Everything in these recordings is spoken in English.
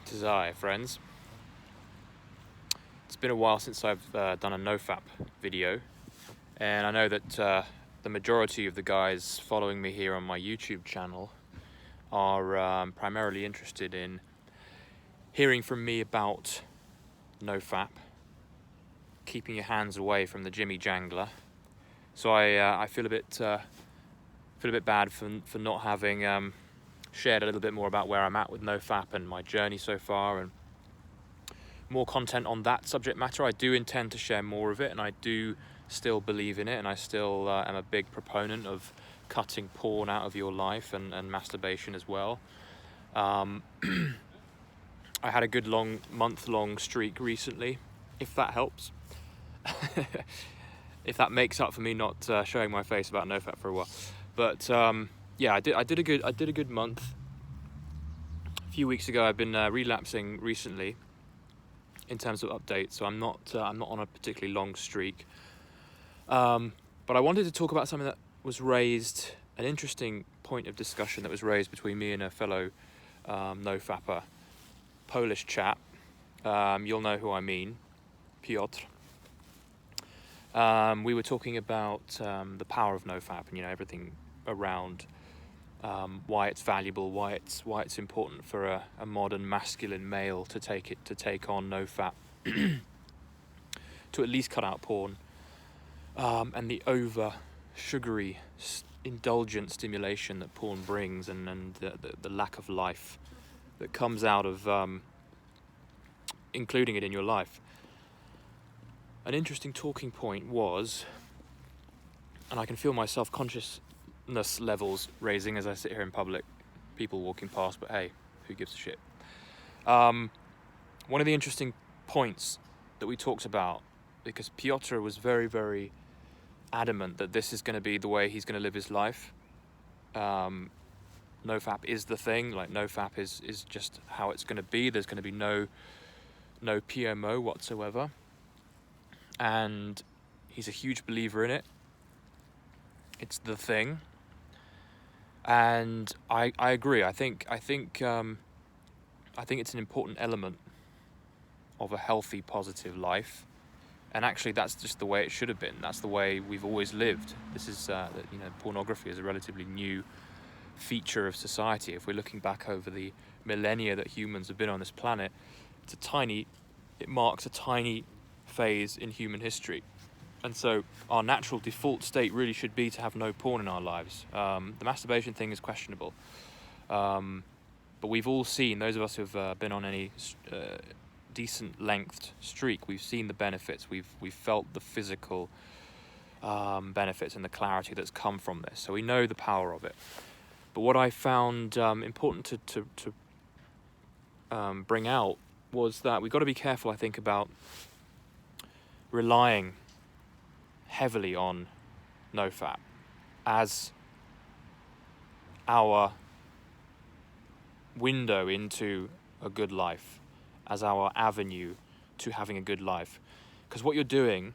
'Tis I, friends. It's been a while since I've done a NoFap video, and I know that the majority of the guys following me here on my YouTube channel are primarily interested in hearing from me about NoFap, keeping your hands away from the Jimmy Jangler. So I feel a bit bad for not having shared a little bit more about where I'm at with NoFap and my journey so far, and more content on that subject matter. I do intend to share more of it, and I do still believe in it, and I still am a big proponent of cutting porn out of your life and masturbation as well. I had a good month-long streak recently, if that helps. If that makes up for me not showing my face about NoFap for a while. But yeah, I did a good month. A few weeks ago, I've been relapsing recently in terms of updates, so I'm not on a particularly long streak. But I wanted to talk about something that was raised, an interesting point of discussion that was raised between me and a fellow NoFapper, Polish chap. You'll know who I mean, Piotr. We were talking about the power of NoFap and everything around why it's valuable, why it's important for a modern masculine male to take on NoFap, to at least cut out porn, and the over sugary indulgent stimulation that porn brings, and the lack of life that comes out of including it in your life. An interesting talking point was, and I can feel my self-consciousness levels raising as I sit here in public, people walking past, but hey, who gives a shit? One of the interesting points that we talked about, because Piotr was very, very adamant that this is going to be the way he's going to live his life. NoFap is the thing, like NoFap is just how it's going to be. There's going to be no PMO whatsoever. And he's a huge believer in it. It's the thing. And I agree. I think it's an important element of a healthy, positive life. And actually, that's just the way it should have been. That's the way we've always lived. This is, pornography is a relatively new feature of society. If we're looking back over the millennia that humans have been on this planet, it marks a tiny phase in human history. And so our natural default state really should be to have no porn in our lives. The masturbation thing is questionable. But we've all seen, those of us who've been on any decent lengthed streak, we've seen the benefits. We've felt the physical benefits and the clarity that's come from this. So we know the power of it. But what I found important to bring out was that we've got to be careful, I think, about relying heavily on NoFap as our window into a good life, as our avenue to having a good life. Because what you're doing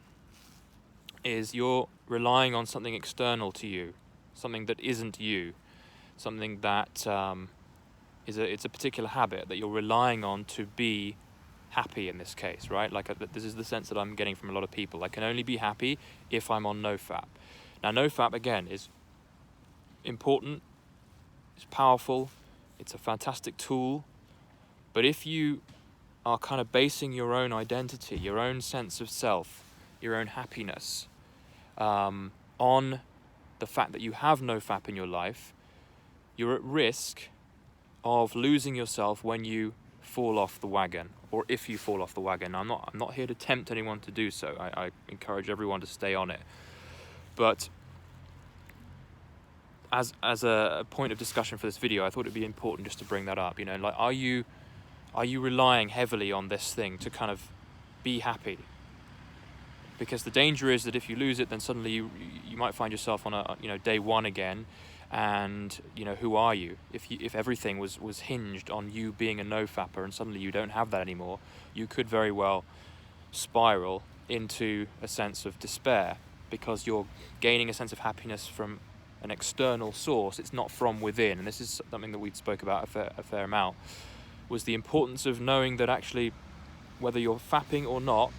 is you're relying on something external to you, something that isn't you, something that it's a particular habit that you're relying on to be happy in this case, right? Like this is the sense that I'm getting from a lot of people. I can only be happy if I'm on NoFap. Now, NoFap, again, is important, it's powerful, it's a fantastic tool, but if you are kind of basing your own identity, your own sense of self, your own happiness on the fact that you have NoFap in your life, you're at risk of losing yourself when you fall off the wagon, or if you fall off the wagon. I'm not here to tempt anyone to do so. I encourage everyone to stay on it. But as a point of discussion for this video, I thought it'd be important just to bring that up. Like, are you relying heavily on this thing to kind of be happy? Because the danger is that if you lose it, then suddenly you might find yourself on a day one again. And who are you? If everything was hinged on you being a NoFapper, and suddenly you don't have that anymore, you could very well spiral into a sense of despair, because you're gaining a sense of happiness from an external source. It's not from within, and this is something that we spoke about a fair amount was the importance of knowing that actually, whether you're fapping or not,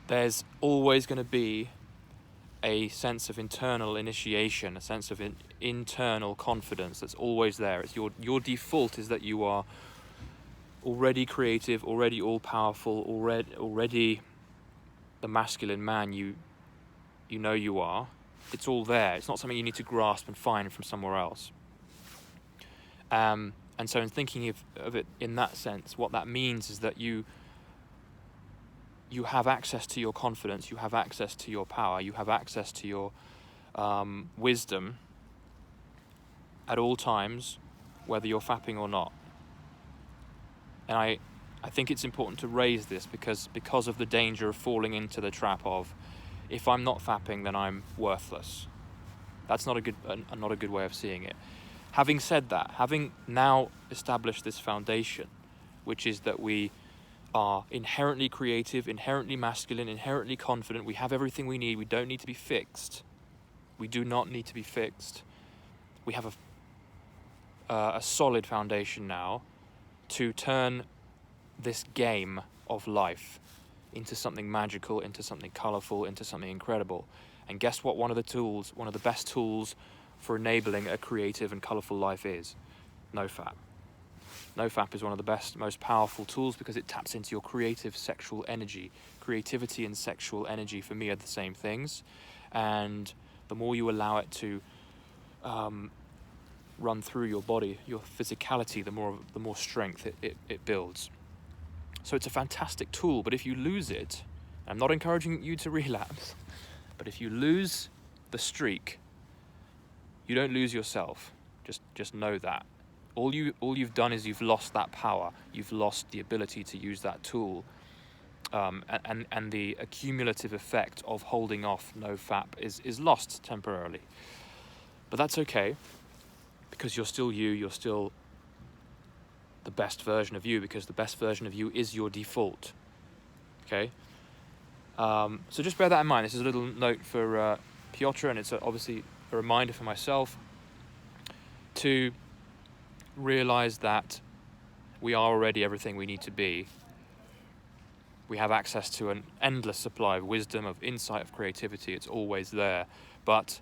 there's always going to be a sense of internal initiation, a sense of internal confidence that's always there. It's your default is that you are already creative, already all-powerful, already the masculine man you know you are. It's all there. It's not something you need to grasp and find from somewhere else. And so in thinking of it in that sense, what that means is that you have access to your confidence, you have access to your power, you have access to your wisdom at all times, whether you're fapping or not. And I think it's important to raise this because of the danger of falling into the trap of, if I'm not fapping, then I'm worthless. That's not a good way of seeing it. Having said that, having now established this foundation, which is that we are inherently creative, inherently masculine, inherently confident, we have everything we need, we don't need to be fixed. We do not need to be fixed. We have a solid foundation now to turn this game of life into something magical, into something colourful, into something incredible. And guess what one of the best tools for enabling a creative and colourful life is? NoFap. NoFap is one of the best, most powerful tools because it taps into your creative sexual energy. Creativity and sexual energy for me are the same things. And the more you allow it to run through your body, your physicality, the more strength it builds. So it's a fantastic tool, but if you lose it, I'm not encouraging you to relapse, but if you lose the streak, you don't lose yourself. Just know that. All you've done is you've lost that power. You've lost the ability to use that tool, and the accumulative effect of holding off NoFap is lost temporarily. But that's okay, because you're still you. You're still the best version of you, because the best version of you is your default. Okay. So just bear that in mind. This is a little note for Piotr, and it's obviously a reminder for myself to realize that we are already everything we need to be. We have access to an endless supply of wisdom, of insight, of creativity. It's always there. But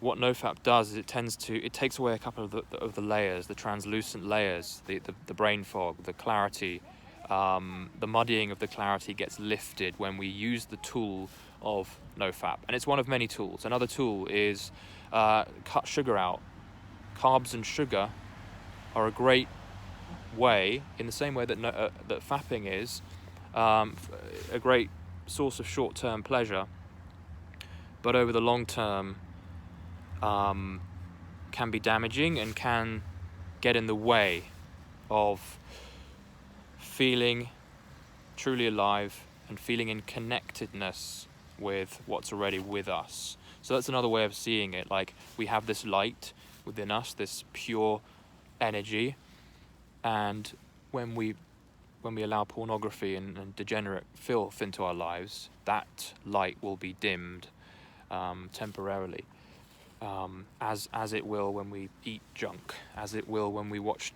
what NoFap does is it takes away a couple of the layers, the translucent layers, the brain fog, the clarity, the muddying of the clarity gets lifted when we use the tool of NoFap. And it's one of many tools. Another tool is cut sugar out. Carbs and sugar are a great way, in the same way that that fapping is, a great source of short-term pleasure, but over the long term can be damaging and can get in the way of feeling truly alive and feeling in connectedness with what's already with us. So that's another way of seeing it. Like, we have this light within us, this pure energy, and when we allow pornography and degenerate filth into our lives, that light will be dimmed temporarily, as it will when we eat junk, as it will when we watch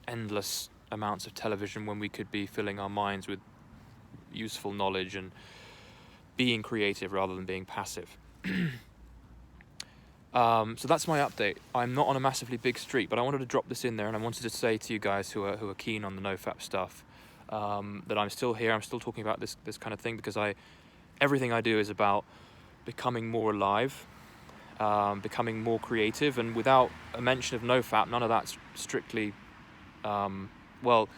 endless amounts of television, when we could be filling our minds with useful knowledge and being creative rather than being passive. So that's my update. I'm not on a massively big streak, but I wanted to drop this in there, and I wanted to say to you guys who are keen on the NoFap stuff, that I'm still here. I'm still talking about this kind of thing because everything I do is about becoming more alive, becoming more creative, and without a mention of NoFap, none of that's strictly, well,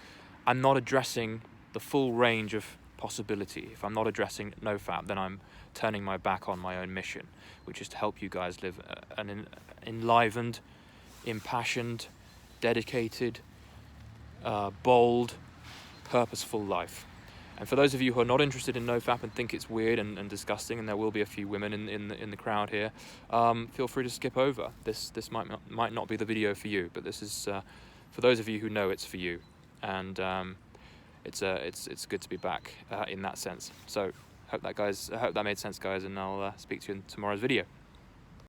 I'm not addressing the full range of possibility. If I'm not addressing NoFap, then I'm turning my back on my own mission, which is to help you guys live an enlivened, impassioned, dedicated, bold, purposeful life. And for those of you who are not interested in NoFap and think it's weird and disgusting, and there will be a few women in the crowd here, feel free to skip over. This might not be the video for you, but this is for those of you who know it's for you, and it's good to be back in that sense. So hope that made sense, guys, and I'll speak to you in tomorrow's video.